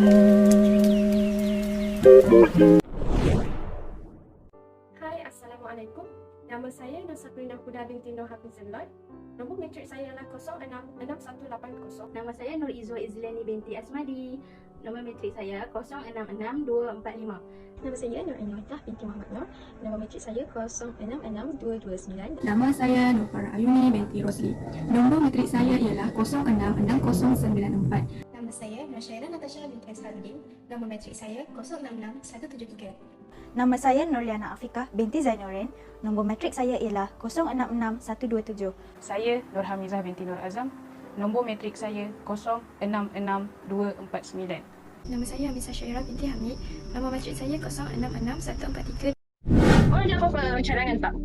Hai, Assalamualaikum. Nama saya Nur Sabrina Huda binti Nur Hafizullah. Nombor matrik saya ialah 066180. Nama saya Nur Izwa Izliani binti Asmadi. Nombor matrik saya 066245. Nama saya Nur Ainatah binti Muhammad Nur. Nombor matrik saya 066229. Nama saya Nur Farah Ayuni binti Rosli. Nombor matrik saya ialah 066094. Nama saya Nur Syairah Natasha binti Asharuddin. Nombor matrik saya 066173. Nama saya Nurliana Afiqah binti Zainuddin. Nombor matrik saya ialah 066127. Saya Nur Hamizah binti Nur Azam. Nombor matrik saya 066249. Nama saya Hamizah Syairah binti Hamid. Nombor matrik saya 066143. Orang ada apa-apa cadangan tak?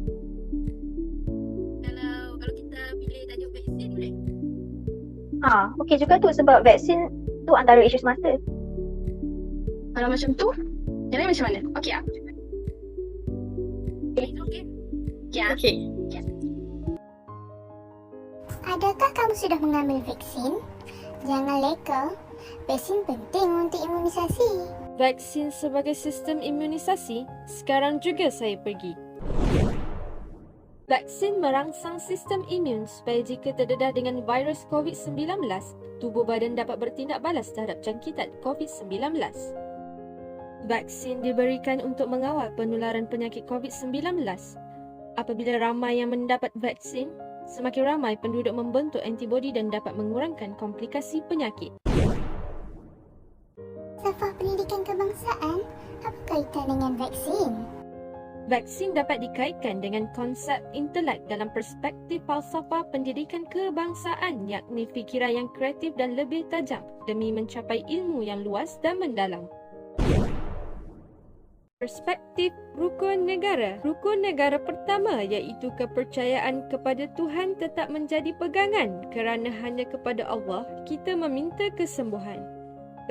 Kalau kita pilih tajuk vaksin boleh? Okey juga tu sebab vaksin tu antara isu semasa. Kalau macam tu, yang lain macam mana? Okey ah. Okey. Okey. Adakah kamu sudah mengambil vaksin? Jangan leka, vaksin penting untuk imunisasi. Vaksin sebagai sistem imunisasi, sekarang juga saya pergi. Vaksin merangsang sistem imun supaya jika terdedah dengan virus COVID-19, tubuh badan dapat bertindak balas terhadap jangkitan COVID-19. Vaksin diberikan untuk mengawal penularan penyakit COVID-19. Apabila ramai yang mendapat vaksin, semakin ramai penduduk membentuk antibodi dan dapat mengurangkan komplikasi penyakit. Safah pendidikan kebangsaan, apa kaitan dengan vaksin? Vaksin dapat dikaitkan dengan konsep intelek dalam perspektif falsafah pendidikan kebangsaan, yakni fikiran yang kreatif dan lebih tajam demi mencapai ilmu yang luas dan mendalam. Perspektif rukun negara. Rukun negara pertama iaitu kepercayaan kepada Tuhan tetap menjadi pegangan kerana hanya kepada Allah kita meminta kesembuhan.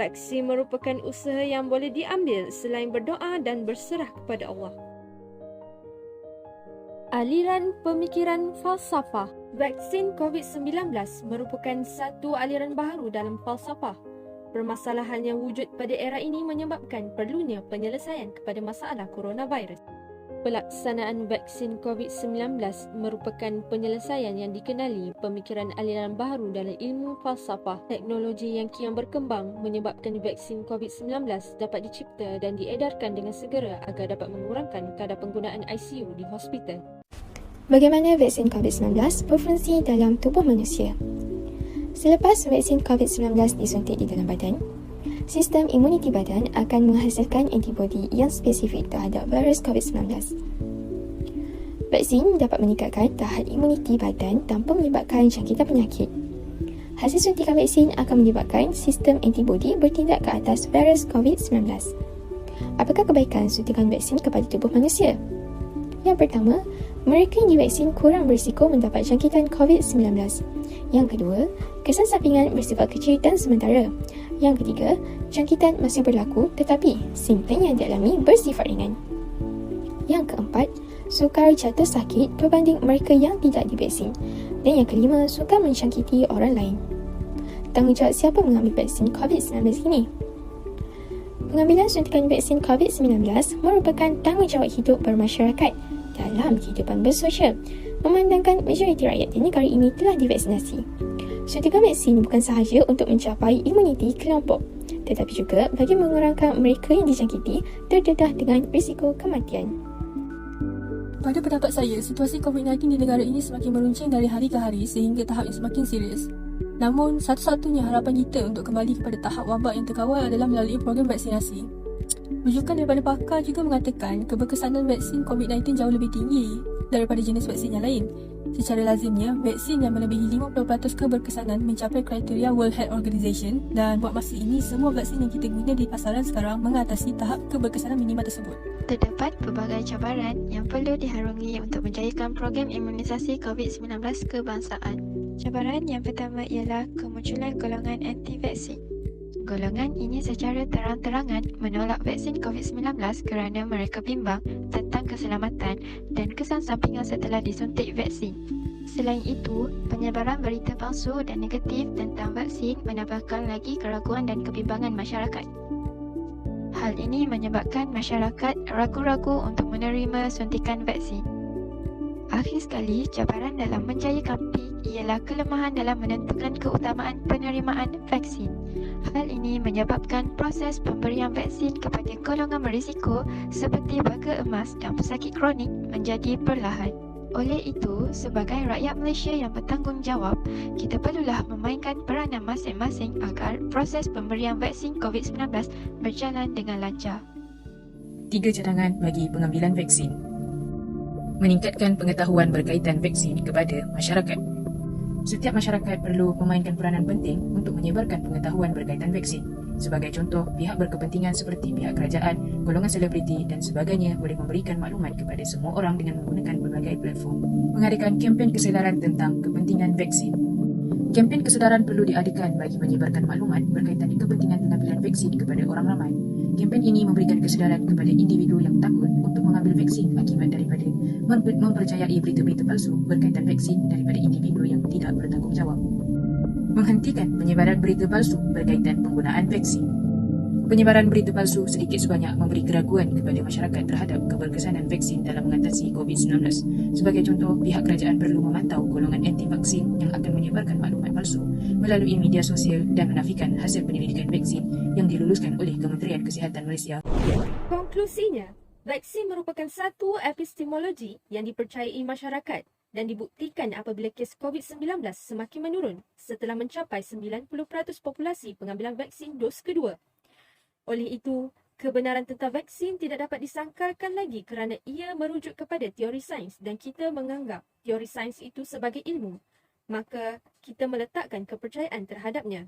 Vaksin merupakan usaha yang boleh diambil selain berdoa dan berserah kepada Allah. Aliran pemikiran falsafah. Vaksin COVID-19 merupakan satu aliran baru dalam falsafah. Permasalahan yang wujud pada era ini menyebabkan perlunya penyelesaian kepada masalah coronavirus. Pelaksanaan vaksin COVID-19 merupakan penyelesaian yang dikenali pemikiran aliran baru dalam ilmu falsafah. Teknologi yang kian berkembang menyebabkan vaksin COVID-19 dapat dicipta dan diedarkan dengan segera agar dapat mengurangkan kadar penggunaan ICU di hospital. Bagaimana vaksin COVID-19 berfungsi dalam tubuh manusia? Selepas vaksin COVID-19 disuntik di dalam badan, sistem imuniti badan akan menghasilkan antibodi yang spesifik terhadap virus COVID-19. Vaksin dapat meningkatkan tahap imuniti badan tanpa menyebabkan jangkitan penyakit. Hasil suntikan vaksin akan menyebabkan sistem antibodi bertindak ke atas virus COVID-19. Apakah kebaikan suntikan vaksin kepada tubuh manusia? Yang pertama, mereka yang divaksin kurang berisiko mendapat jangkitan COVID-19. Yang kedua, kesan sampingan bersifat kecil dan sementara. Yang ketiga, jangkitan masih berlaku tetapi simptom yang dialami bersifat ringan. Yang keempat, sukar jatuh sakit berbanding mereka yang tidak divaksin. Dan yang kelima, sukar menjangkiti orang lain. Tanggungjawab siapa mengambil vaksin COVID-19 ini? Pengambilan suntikan vaksin COVID-19 merupakan tanggungjawab hidup bermasyarakat dalam kehidupan bersosial, memandangkan majoriti rakyat di negara ini telah divaksinasi. Suntikan vaksin bukan sahaja untuk mencapai imuniti kelompok, tetapi juga bagi mengurangkan mereka yang dijangkiti terdedah dengan risiko kematian. Pada pendapat saya, situasi COVID-19 di negara ini semakin meruncing dari hari ke hari sehingga tahap yang semakin serius. Namun, satu-satunya harapan kita untuk kembali kepada tahap wabak yang terkawal adalah melalui program vaksinasi. Rujukan daripada pakar juga mengatakan keberkesanan vaksin COVID-19 jauh lebih tinggi daripada jenis vaksin yang lain. Secara lazimnya, vaksin yang melebihi 50% keberkesanan mencapai kriteria World Health Organization dan buat masa ini, semua vaksin yang kita guna di pasaran sekarang mengatasi tahap keberkesanan minimal tersebut. Terdapat pelbagai cabaran yang perlu diharungi untuk menjayakan program imunisasi COVID-19 kebangsaan. Cabaran yang pertama ialah kemunculan golongan anti-vaksin. Golongan ini secara terang-terangan menolak vaksin COVID-19 kerana mereka bimbang tentang keselamatan dan kesan sampingan setelah disuntik vaksin. Selain itu, penyebaran berita palsu dan negatif tentang vaksin menambahkan lagi keraguan dan kebimbangan masyarakat. Hal ini menyebabkan masyarakat ragu-ragu untuk menerima suntikan vaksin. Akhir sekali, cabaran dalam menjayakan PIK ialah kelemahan dalam menentukan keutamaan penerimaan vaksin. Hal ini menyebabkan proses pemberian vaksin kepada golongan berisiko seperti warga emas dan pesakit kronik menjadi perlahan. Oleh itu, sebagai rakyat Malaysia yang bertanggungjawab, kita perlulah memainkan peranan masing-masing agar proses pemberian vaksin COVID-19 berjalan dengan lancar. 3 cadangan bagi pengambilan vaksin. Meningkatkan pengetahuan berkaitan vaksin kepada masyarakat. Setiap masyarakat perlu memainkan peranan penting untuk menyebarkan pengetahuan berkaitan vaksin. Sebagai contoh, pihak berkepentingan seperti pihak kerajaan, golongan selebriti dan sebagainya boleh memberikan maklumat kepada semua orang dengan menggunakan berbagai platform. Mengadakan kempen kesedaran tentang kepentingan vaksin. Kempen kesedaran perlu diadakan bagi menyebarkan maklumat berkaitan dengan kepentingan pengambilan vaksin kepada orang ramai. Kempen ini memberikan kesedaran kepada individu yang takut untuk mengambil vaksin akibat daripada mempercayai berita-berita palsu berkaitan vaksin daripada individu yang tidak bertanggungjawab. Menghentikan penyebaran berita palsu berkaitan penggunaan vaksin. Penyebaran berita palsu sedikit sebanyak memberi keraguan kepada masyarakat terhadap keberkesanan vaksin dalam mengatasi COVID-19. Sebagai contoh, pihak kerajaan perlu memantau golongan anti-vaksin yang akan menyebarkan maklumat palsu melalui media sosial dan menafikan hasil penyelidikan vaksin yang diluluskan oleh Kementerian Kesihatan Malaysia. Konklusinya, vaksin merupakan satu epistemologi yang dipercayai masyarakat dan dibuktikan apabila kes COVID-19 semakin menurun setelah mencapai 90% populasi pengambilan vaksin dos kedua. Oleh itu, kebenaran tentang vaksin tidak dapat disangkalkan lagi kerana ia merujuk kepada teori sains dan kita menganggap teori sains itu sebagai ilmu. Maka, kita meletakkan kepercayaan terhadapnya.